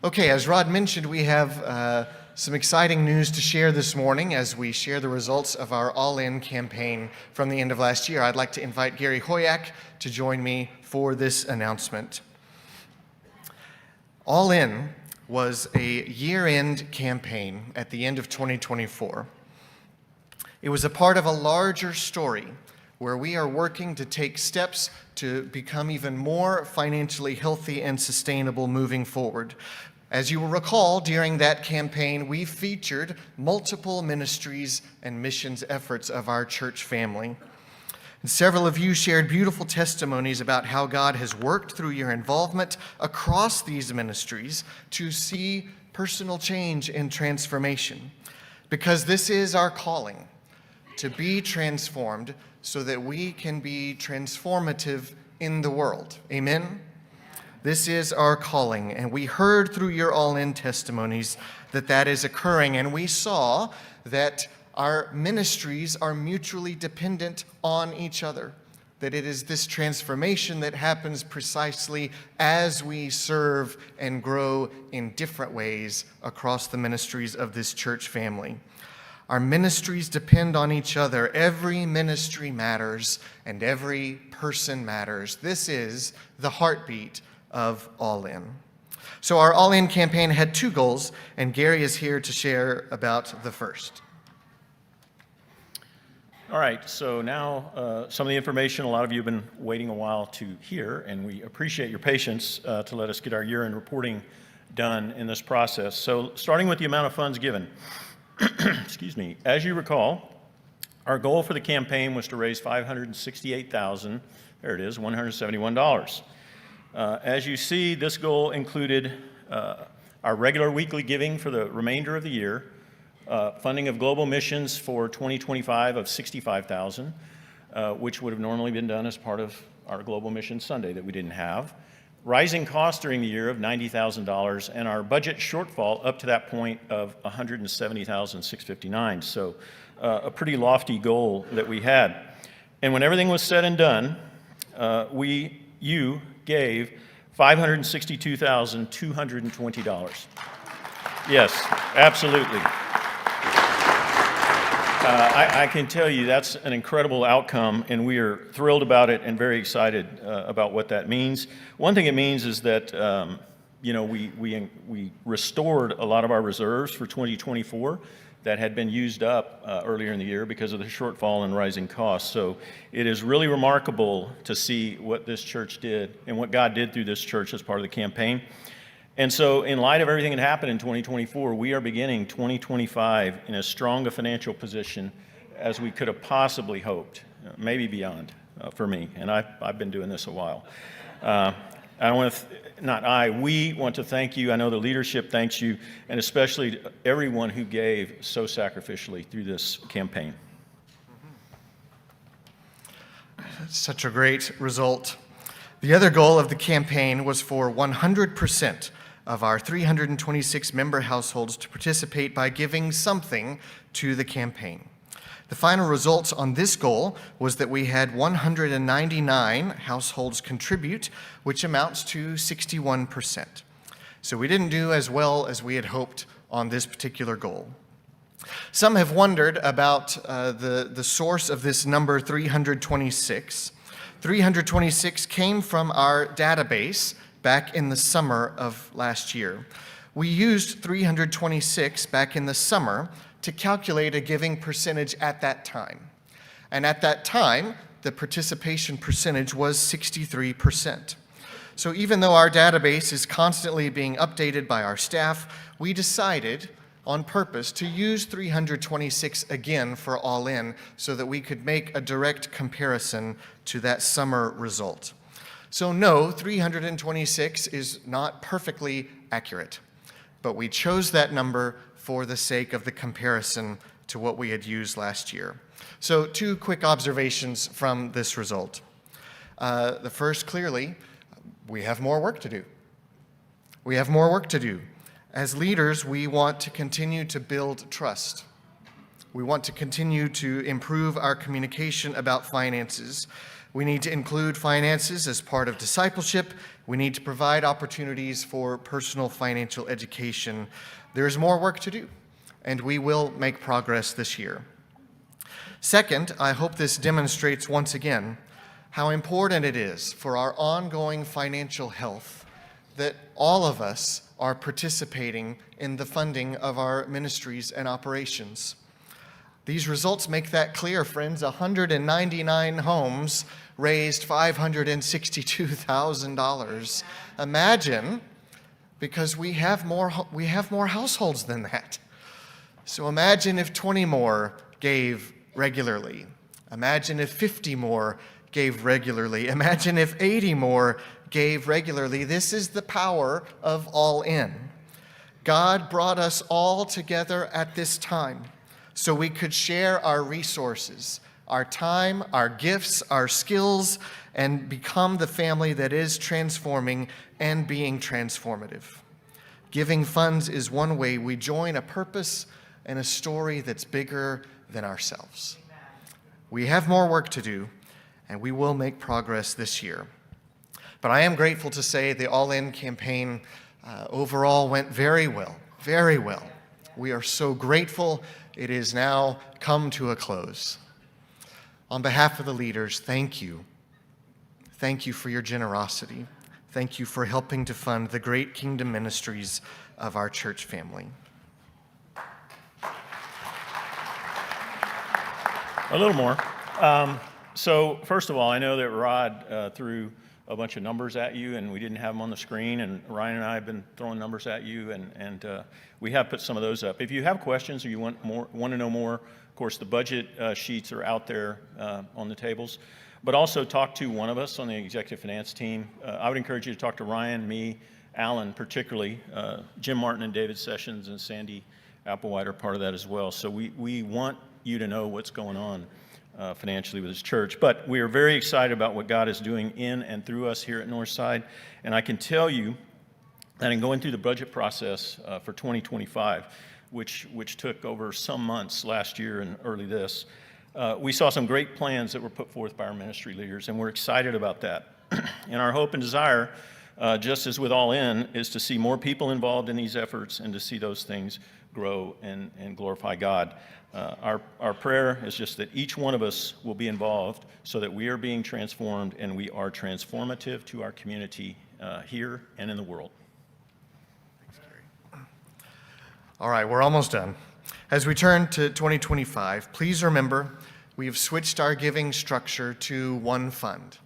Okay, as Rod mentioned, we have some exciting news to share this morning as we share the results of our All In campaign from the end of last year. I'd like to invite Gary Hoyak to join me for this announcement. All In was a year-end campaign at the end of 2024. It was a part of a larger story where we are working to take steps to become even more financially healthy and sustainable moving forward. As you will recall, during that campaign, we featured multiple ministries and missions efforts of our church family. And several of you shared beautiful testimonies about how God has worked through your involvement across these ministries to see personal change and transformation. Because this is our calling, to be transformed so that we can be transformative in the world. Amen? This is our calling, and we heard through your all-in testimonies that that is occurring, and we saw that our ministries are mutually dependent on each other, that it is this transformation that happens precisely as we serve and grow in different ways across the ministries of this church family. Our ministries depend on each other. Every ministry matters, and every person matters. This is the heartbeat of All In. So our All In campaign had two goals, and Gary is here to share about the first. All right, so now some of the information a lot of you have been waiting a while to hear, and we appreciate your patience to let us get our year-end reporting done in this process. So starting with the amount of funds given, excuse me, as you recall, our goal for the campaign was to raise $568,000, there it is, $171. As you see, this goal included our regular weekly giving for the remainder of the year, funding of global missions for 2025 of $65,000, which would have normally been done as part of our Global Mission Sunday that we didn't have, rising costs during the year of $90,000, and our budget shortfall up to that point of $170,659. So a pretty lofty goal that we had. And when everything was said and done, you gave $562,220. Yes, absolutely. I can tell you that's an incredible outcome, and we are thrilled about it and very excited about what that means. One thing it means is that we restored a lot of our reserves for 2024 that had been used up earlier in the year because of the shortfall and rising costs. So it is really remarkable to see what this church did and what God did through this church as part of the campaign. And so in light of everything that happened in 2024, we are beginning 2025 in as strong a financial position as we could have possibly hoped, maybe beyond for me. And I've been doing this a while. We want to thank you. I know the leadership thanks you, and especially everyone who gave so sacrificially through this campaign. Such a great result. The other goal of the campaign was for 100% of our 326 member households to participate by giving something to the campaign. The final results on this goal was that we had 199 households contribute, which amounts to 61%. So we didn't do as well as we had hoped on this particular goal. Some have wondered about the source of this number 326. 326 came from our database back in the summer of last year. We used 326 back in the summer to calculate a giving percentage at that time. And at that time, the participation percentage was 63%. So even though our database is constantly being updated by our staff, we decided on purpose to use 326 again for All In so that we could make a direct comparison to that summer result. So no, 326 is not perfectly accurate, but we chose that number for the sake of the comparison to what we had used last year. So two quick observations from this result. The first, clearly, we have more work to do. We have more work to do. As leaders, we want to continue to build trust. We want to continue to improve our communication about finances. We need to include finances as part of discipleship. We need to provide opportunities for personal financial education. There's more work to do, and we will make progress this year. Second, I hope this demonstrates once again how important it is for our ongoing financial health that all of us are participating in the funding of our ministries and operations. These results make that clear, friends. 199 homes raised $562,000. Imagine, because we have more households than that. So imagine if 20 more gave regularly. Imagine if 50 more gave regularly. Imagine if 80 more gave regularly. This is the power of All In. God brought us all together at this time so we could share our resources, our time, our gifts, our skills, and become the family that is transforming and being transformative. Giving funds is one way we join a purpose and a story that's bigger than ourselves. We have more work to do, and we will make progress this year. But I am grateful to say the All In campaign overall went very well, very well. We are so grateful it is now come to a close. On behalf of the leaders, thank you. Thank you for your generosity. Thank you for helping to fund the great kingdom ministries of our church family. A little more. So first of all, I know that Rod threw a bunch of numbers at you, and we didn't have them on the screen, and Ryan and I have been throwing numbers at you, and we have put some of those up. If you have questions or you want to know more, of course, the budget sheets are out there on the tables, but also talk to one of us on the executive finance team. I would encourage you to talk to Ryan, me, Alan particularly, Jim Martin and David Sessions and Sandy Applewhite are part of that as well. So we want you to know what's going on financially with his church. But we are very excited about what God is doing in and through us here at Northside. And I can tell you that in going through the budget process for 2025, which took over some months last year and early this, we saw some great plans that were put forth by our ministry leaders, and we're excited about that. And our hope and desire, just as with All In, is to see more people involved in these efforts and to see those things grow and glorify God. Our prayer is just that each one of us will be involved so that we are being transformed and we are transformative to our community here and in the world. Thanks, Gary. All right, we're almost done. As we turn to 2025, please remember we have switched our giving structure to one fund.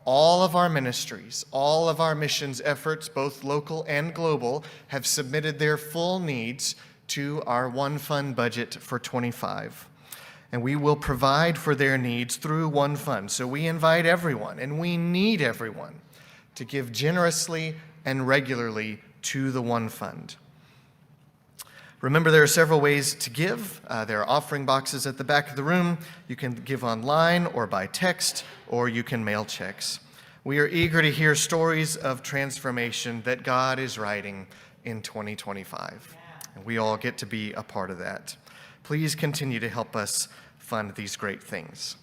All of our ministries, all of our missions efforts, both local and global, have submitted their full needs to our one fund budget for 25. And we will provide for their needs through one fund. So we invite everyone, and we need everyone, to give generously and regularly to the one fund. Remember, there are several ways to give. There are offering boxes at the back of the room. You can give online or by text, or you can mail checks. We are eager to hear stories of transformation that God is writing in 2025. And we all get to be a part of that. Please continue to help us fund these great things.